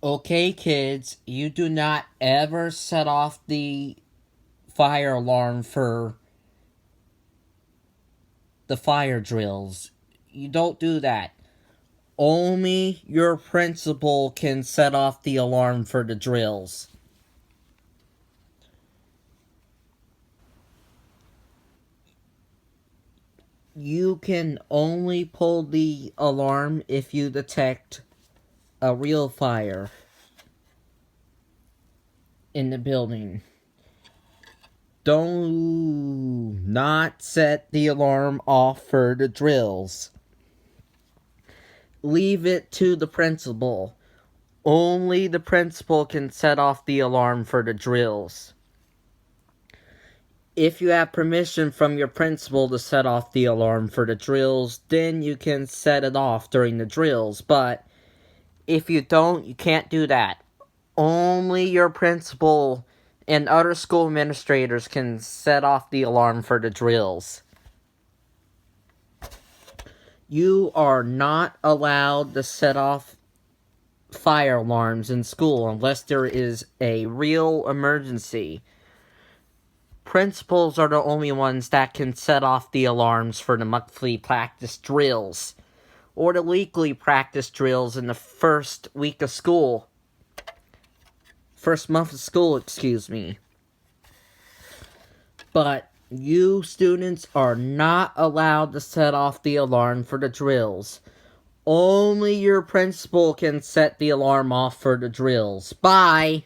Okay, kids, you do not ever set off the fire alarm for the fire drills. You don't do that. Only your principal can set off the alarm for the drills. You can only pull the alarm if you detect a real fire in the building. Do not set the alarm off for the drills. Leave it to the principal. Only the principal can set off the alarm for the drills. If you have permission from your principal to set off the alarm for the drills, then you can set it off during the drills. But if you don't, you can't do that. Only your principal and other school administrators can set off the alarm for the drills. You are not allowed to set off fire alarms in school unless there is a real emergency. Principals are the only ones that can set off the alarms for the monthly practice drills, or the weekly practice drills in the first week of school. First month of school, excuse me. But you students are not allowed to set off the alarm for the drills. Only your principal can set the alarm off for the drills. Bye!